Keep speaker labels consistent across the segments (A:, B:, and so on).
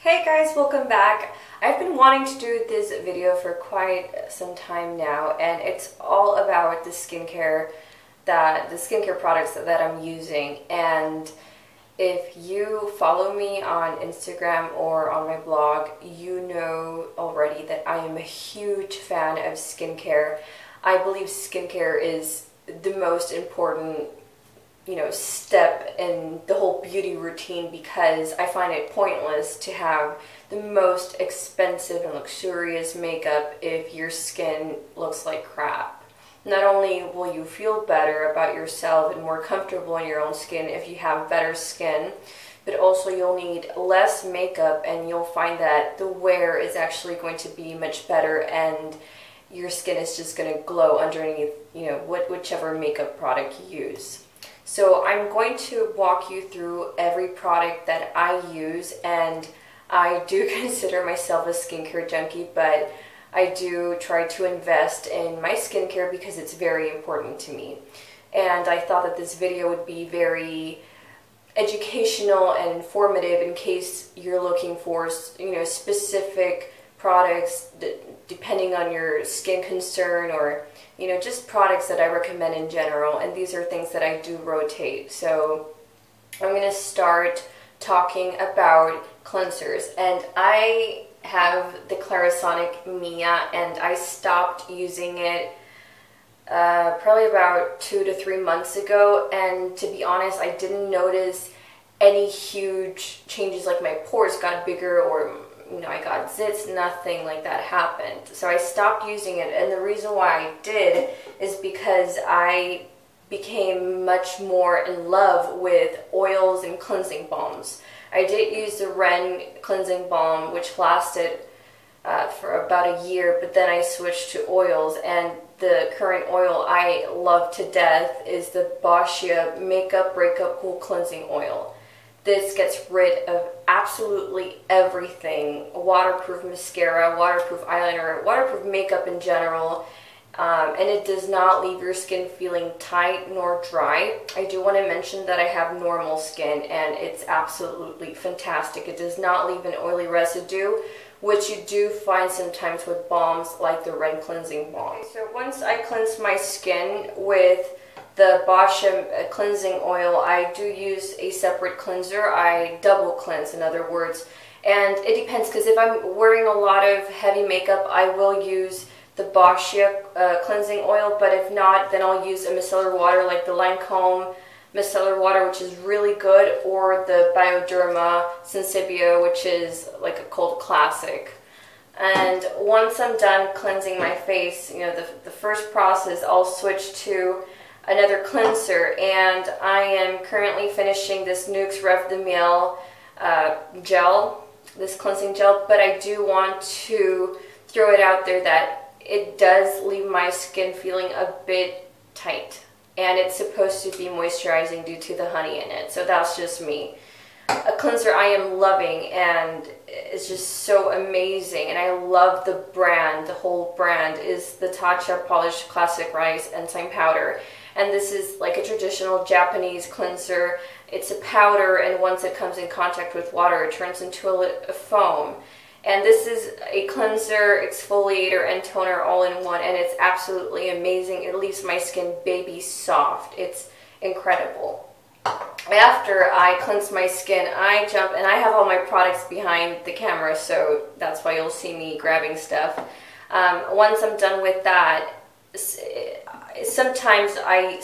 A: Hey guys, welcome back. I've been wanting to do this video for quite some time now, and it's all about the skincare products that I'm using. And if you follow me on Instagram or on my blog, you know already that I am a huge fan of skincare. I believe skincare is the most important step in the whole beauty routine, because I find it pointless to have the most expensive and luxurious makeup if your skin looks like crap. Not only will you feel better about yourself and more comfortable in your own skin if you have better skin, but also you'll need less makeup, and you'll find that the wear is actually going to be much better, and your skin is just going to glow underneath, whichever makeup product you use. So I'm going to walk you through every product that I use, and I do consider myself a skincare junkie, but I do try to invest in my skincare because it's very important to me. And I thought that this video would be very educational and informative in case you're looking for, specific products depending on your skin concern, or just products that I recommend in general. And these are things that I do rotate. So I'm going to start talking about cleansers, and I have the Clarisonic Mia, and I stopped using it probably about 2 to 3 months ago, and to be honest, I didn't notice any huge changes, like my pores got bigger or I got zits. Nothing like that happened. So I stopped using it, and the reason why I did is because I became much more in love with oils and cleansing balms. I did use the REN cleansing balm, which lasted for about a year, but then I switched to oils, and the current oil I love to death is the Boscia Makeup Breakup Cool Cleansing Oil. This gets rid of absolutely everything: waterproof mascara, waterproof eyeliner, waterproof makeup in general, and it does not leave your skin feeling tight nor dry. I do want to mention that I have normal skin, and it's absolutely fantastic. It does not leave an oily residue, which you do find sometimes with balms like the REN cleansing balm. So once I cleanse my skin with the Boscia cleansing oil, I do use a separate cleanser. I double cleanse, in other words. And it depends, because if I'm wearing a lot of heavy makeup, I will use the Boscia cleansing oil, but if not, then I'll use a micellar water like the Lancome micellar water, which is really good, or the Bioderma Sensibio, which is like a cult classic. And once I'm done cleansing my face, the first process, I'll switch to another cleanser, and I am currently finishing this Nuxe Rev de Miel gel, this cleansing gel, but I do want to throw it out there that it does leave my skin feeling a bit tight, and it's supposed to be moisturizing due to the honey in it. So that's just me. A cleanser I am loving, and it's just so amazing, and I love the brand. The whole brand is the Tatcha Polished Classic Rice Enzyme Powder. And this is like a traditional Japanese cleanser. It's a powder, and once it comes in contact with water, it turns into a foam. And this is a cleanser, exfoliator, and toner all in one, and it's absolutely amazing. It leaves my skin baby soft. It's incredible. After I cleanse my skin, I jump, and I have all my products behind the camera, so that's why you'll see me grabbing stuff. Once I'm done with that, sometimes I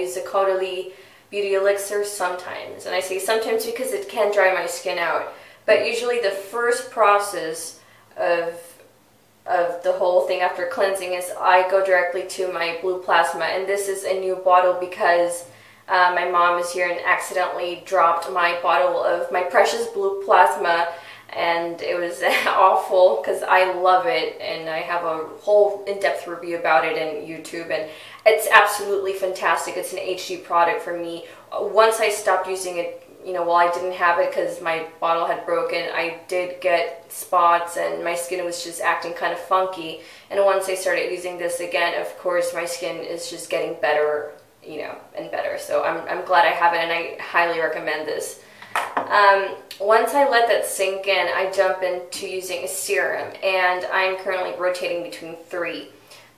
A: use the Caudalie Beauty Elixir, sometimes. And I say sometimes because it can dry my skin out. But usually the first process of the whole thing after cleansing is I go directly to my blue plasma. And this is a new bottle because my mom is here and accidentally dropped my bottle of my precious blue plasma. And it was awful because I love it, and I have a whole in-depth review about it on YouTube, and it's absolutely fantastic. It's an HD product for me. Once I stopped using it, while I didn't have it because my bottle had broken, I did get spots, and my skin was just acting kind of funky. And once I started using this again, of course, my skin is just getting better, and better. So I'm glad I have it, and I highly recommend this. Once I let that sink in, I jump into using a serum, and I'm currently rotating between 3.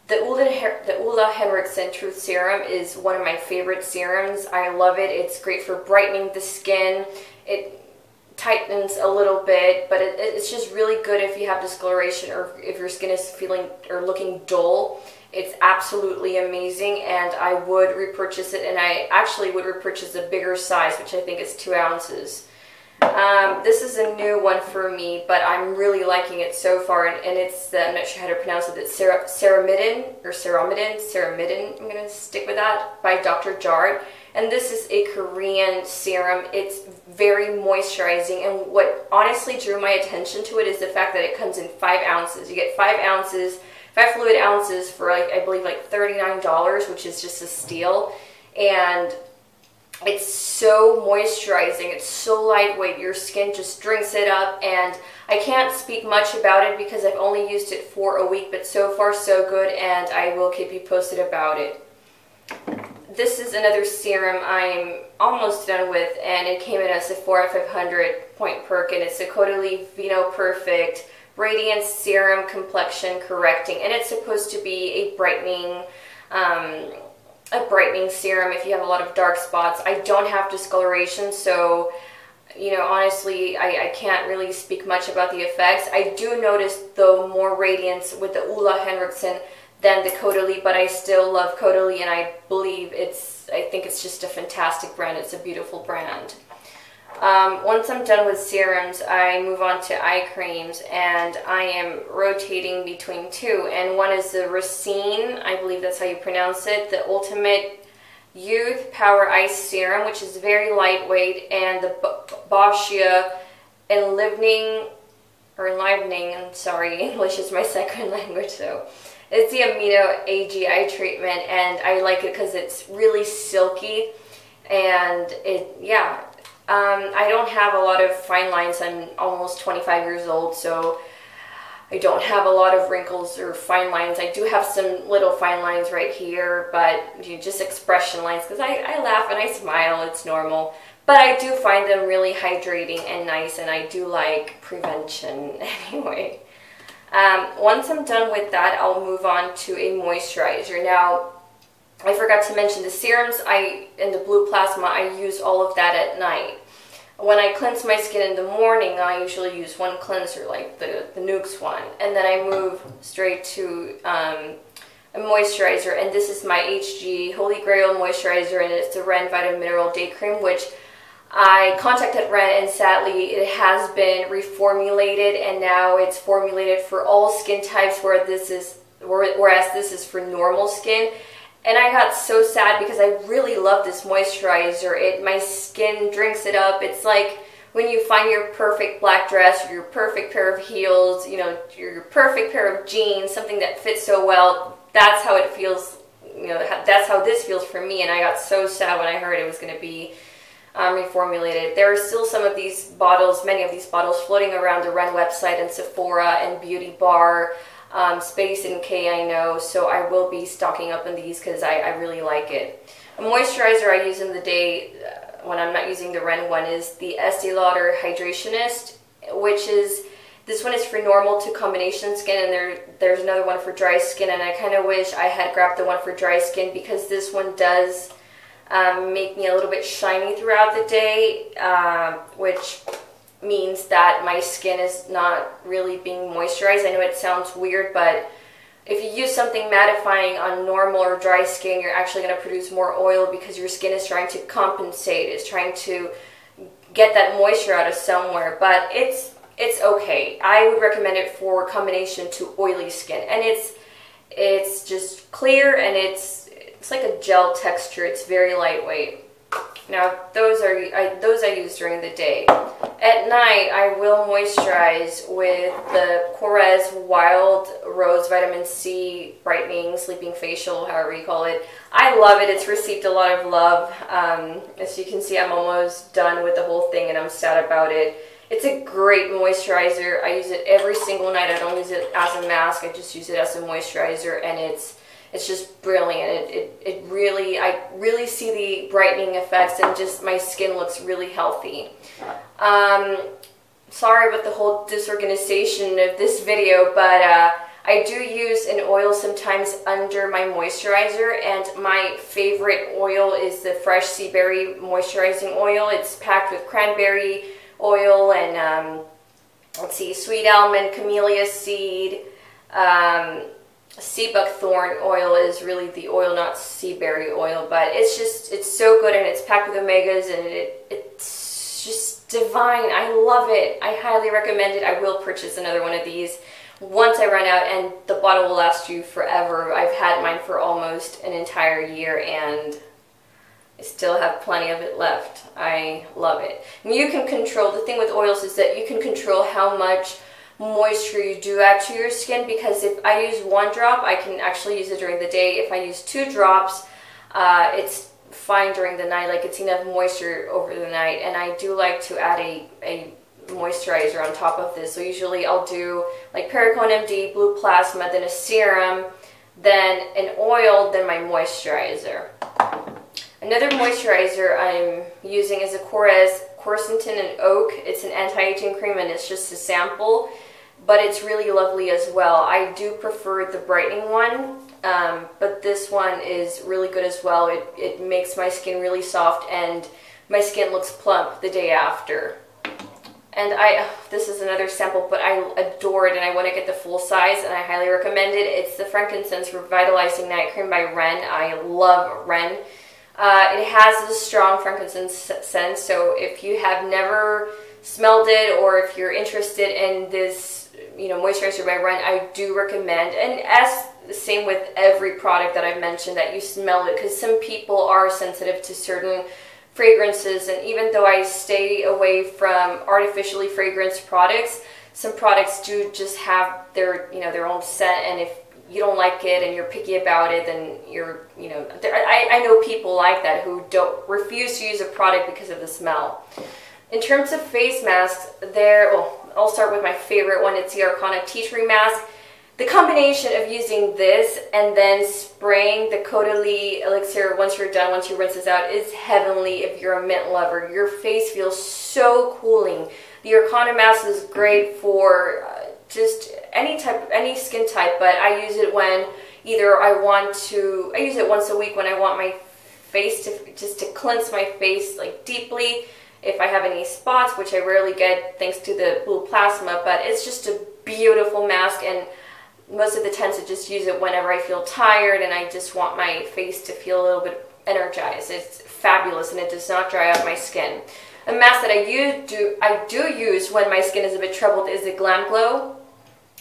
A: The Ole Henriksen Truth Serum is one of my favorite serums. I love it. It's great for brightening the skin. It tightens a little bit, but it's just really good if you have discoloration or if your skin is feeling or looking dull. It's absolutely amazing, and I would repurchase it, and I actually would repurchase a bigger size, which I think is 2 ounces. This is a new one for me, but I'm really liking it so far, and it's, I'm not sure how to pronounce it, it's Ceramidin, I'm going to stick with that, by Dr. Jart. And this is a Korean serum. It's very moisturizing, and what honestly drew my attention to it is the fact that it comes in 5 ounces. You get 5 ounces, 5 fluid ounces for, like, I believe like $39, which is just a steal. And it's so moisturizing, it's so lightweight, your skin just drinks it up, and I can't speak much about it because I've only used it for a week, but so far so good, and I will keep you posted about it. This is another serum I'm almost done with, and it came in a Sephora 500 point perk, and it's a Caudalie Vino Perfect Radiance Serum Complexion Correcting, and it's supposed to be a brightening serum if you have a lot of dark spots. I don't have discoloration, so, you know, honestly, I can't really speak much about the effects. I do notice, though, more radiance with the Ole Henriksen than the Caudalie, but I still love Caudalie, and I think it's just a fantastic brand. It's a beautiful brand. Once I'm done with serums, I move on to eye creams, and I am rotating between 2, and one is the Racine, I believe that's how you pronounce it, the Ultimate Youth Power Ice Serum, which is very lightweight, and the Boscia Enlivening, I'm sorry, English is my second language, so it's the Amino-AG eye treatment, and I like it because it's really silky, and I don't have a lot of fine lines. I'm almost 25 years old, so I don't have a lot of wrinkles or fine lines. I do have some little fine lines right here, but just expression lines, because I laugh and I smile, it's normal. But I do find them really hydrating and nice, and I do like prevention anyway. Once I'm done with that, I'll move on to a moisturizer. Now, I forgot to mention the serums and the blue plasma, I use all of that at night. When I cleanse my skin in the morning, I usually use one cleanser, like the Nukes one, and then I move straight to a moisturizer, and this is my HG Holy Grail moisturizer, and it's the REN Vitamin Mineral Day Cream, which I contacted REN, and sadly it has been reformulated, and now it's formulated for all skin types, whereas this is for normal skin. And I got so sad because I really love this moisturizer. My skin drinks it up. It's like when you find your perfect black dress, or your perfect pair of heels, you know, your perfect pair of jeans, something that fits so well. That's how it feels, you know, that's how this feels for me. And I got so sad when I heard it was going to be reformulated. There are still some of these bottles, many of these bottles floating around the REN website and Sephora and Beauty Bar, Space and K, I know, so I will be stocking up on these because I really like it. A moisturizer I use in the day when I'm not using the REN one is the Estee Lauder Hydrationist, which is, this one is for normal to combination skin, and there's another one for dry skin, and I kind of wish I had grabbed the one for dry skin because this one does make me a little bit shiny throughout the day, which means that my skin is not really being moisturized. I know it sounds weird, but if you use something mattifying on normal or dry skin, you're actually going to produce more oil because your skin is trying to compensate. It's trying to get that moisture out of somewhere, but it's okay. I would recommend it for combination to oily skin, and it's just clear, and it's like a gel texture. It's very lightweight. Now, those I use during the day. At night, I will moisturize with the Korres Wild Rose Vitamin C Brightening Sleeping Facial, however you call it. I love it. It's received a lot of love. As you can see, I'm almost done with the whole thing, and I'm sad about it. It's a great moisturizer. I use it every single night. I don't use it as a mask. I just use it as a moisturizer, and it's it's just brilliant. It really, I really see the brightening effects, and just my skin looks really healthy. Sorry about the whole disorganization of this video, but I do use an oil sometimes under my moisturizer, and my favorite oil is the fresh sea berry moisturizing oil. It's packed with cranberry oil and let's see, sweet almond, camellia seed, sea buckthorn oil is really the oil, not sea berry oil, but it's so good, and it's packed with omegas, and it's just divine. I love it. I highly recommend it. I will purchase another one of these once I run out, and the bottle will last you forever. I've had mine for almost an entire year, and I still have plenty of it left. I love it. And you can control, the thing with oils is that you can control how much moisture you do add to your skin, because if I use 1 drop, I can actually use it during the day. If I use 2 drops, it's fine during the night, like it's enough moisture over the night. And I do like to add a moisturizer on top of this. So usually I'll do like Perricone MD, Blue Plasma, then a serum, then an oil, then my moisturizer. Another moisturizer I'm using is a Korres Quercetin and Oak. It's an anti-aging cream, and it's just a sample, but it's really lovely as well. I do prefer the brightening one, but this one is really good as well. It makes my skin really soft, and my skin looks plump the day after. And this is another sample, but I adore it, and I want to get the full size, and I highly recommend it. It's the Frankincense Revitalizing Night Cream by REN. I love REN. It has a strong frankincense scent, so if you have never smelled it, or if you're interested in this, moisturizer by REN, I do recommend. And as the same with every product that I've mentioned, that you smell it, because some people are sensitive to certain fragrances, and even though I stay away from artificially fragranced products, some products do just have their, their own scent, and if you don't like it and you're picky about it, then you're, I know people like that who don't refuse to use a product because of the smell. In terms of face masks, I'll start with my favorite one. It's the Arcana Tea Tree Mask. The combination of using this and then spraying the Caudalie elixir once you're done, once you rinse this out, is heavenly if you're a mint lover. Your face feels so cooling. The Arcana mask is great for just any skin type, but I use it when either I use it once a week when I want my face to cleanse my face like deeply. If I have any spots, which I rarely get thanks to the Blue Plasma, but it's just a beautiful mask, and most of the times I just use it whenever I feel tired and I just want my face to feel a little bit energized. It's fabulous, and it does not dry out my skin. A mask that I do use when my skin is a bit troubled is the Glam Glow.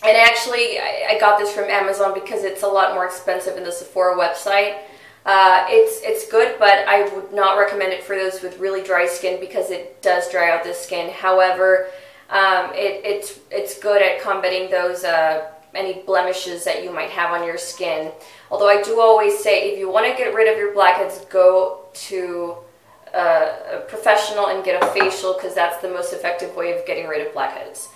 A: And actually, I got this from Amazon because it's a lot more expensive in the Sephora website. It's good, but I would not recommend it for those with really dry skin because it does dry out the skin. However, it's good at combating those any blemishes that you might have on your skin. Although I do always say, if you want to get rid of your blackheads, go to a professional and get a facial, because that's the most effective way of getting rid of blackheads.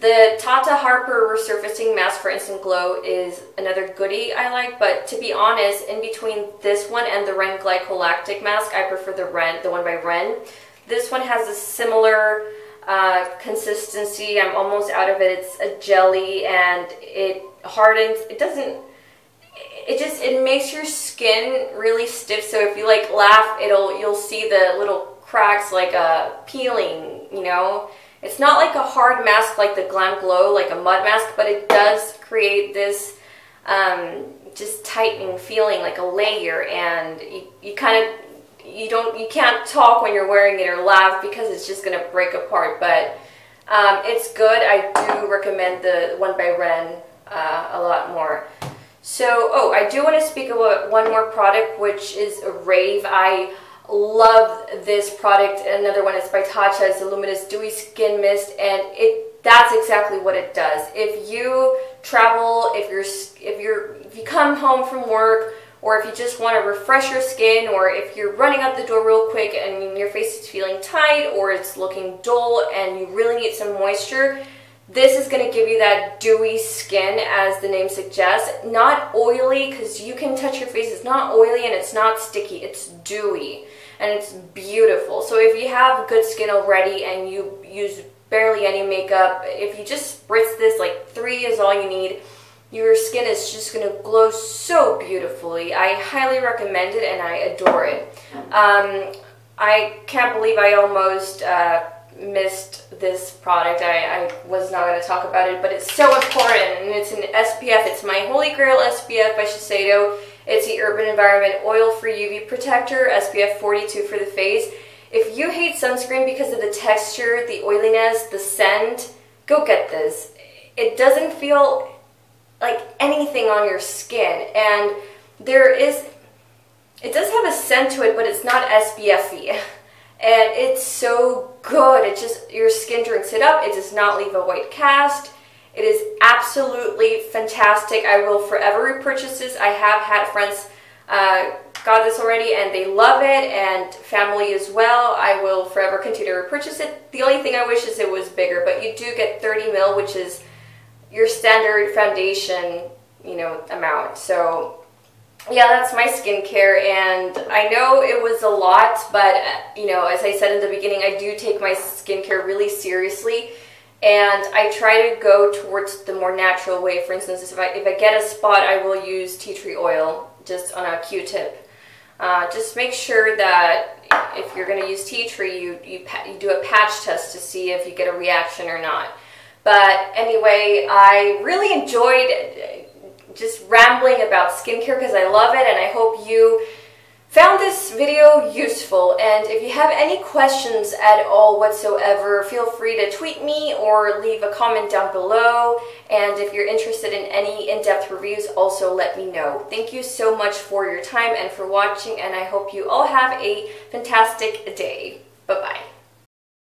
A: The Tatcha Harper Resurfacing Mask for Instant Glow is another goodie I like, but to be honest, in between this one and the REN Glycolactic Mask, I prefer the one by REN. This one has a similar consistency. I'm almost out of it. It's a jelly, and it hardens. It makes your skin really stiff, so if you like laugh, you'll see the little cracks like peeling, It's not like a hard mask like the Glam Glow, like a mud mask, but it does create this just tightening feeling, like a layer, and you can't talk when you're wearing it or laugh because it's just gonna break apart. But it's good. I do recommend the one by REN a lot more. So, I do want to speak about one more product, which is a Rave. I love this product. Another one is by Tatcha. It's a Luminous Dewy Skin Mist, and that's exactly what it does. If you travel, if you come home from work, or if you just want to refresh your skin, or if you're running out the door real quick and your face is feeling tight or it's looking dull and you really need some moisture, This is going to give you that dewy skin, as the name suggests. Not oily, because you can touch your face. It's not oily and it's not sticky. It's dewy and it's beautiful. So if you have good skin already and you use barely any makeup, if you just spritz this, like 3 is all you need, your skin is just going to glow so beautifully. I highly recommend it and I adore it. I can't believe I almost missed this product. I was not going to talk about it, but it's so important, and it's an SPF. It's my holy grail SPF by Shiseido. It's the Urban Environment Oil-Free UV Protector, SPF 42 for the face. If you hate sunscreen because of the texture, the oiliness, the scent, go get this. It doesn't feel like anything on your skin, and it does have a scent to it, but it's not SPF-y. And it's so good. It just, your skin drinks it up. It does not leave a white cast. It is absolutely fantastic. I will forever repurchase this. I have had friends got this already and they love it, and family as well. I will forever continue to repurchase it. The only thing I wish is it was bigger, but you do get 30 ml, which is your standard foundation, you know, amount. So yeah, that's my skincare, and I know it was a lot, but you know, as I said in the beginning, I do take my skincare really seriously, and I try to go towards the more natural way. For instance, if I get a spot, I will use tea tree oil just on a Q-tip. Just make sure that if you're going to use tea tree, you do a patch test to see if you get a reaction or not. But anyway, I really enjoyed just rambling about skincare because I love it, and I hope you found this video useful. And if you have any questions at all whatsoever, feel free to tweet me or leave a comment down below. And if you're interested in any in-depth reviews, also let me know. Thank you so much for your time and for watching, and I hope you all have a fantastic day. Bye-bye.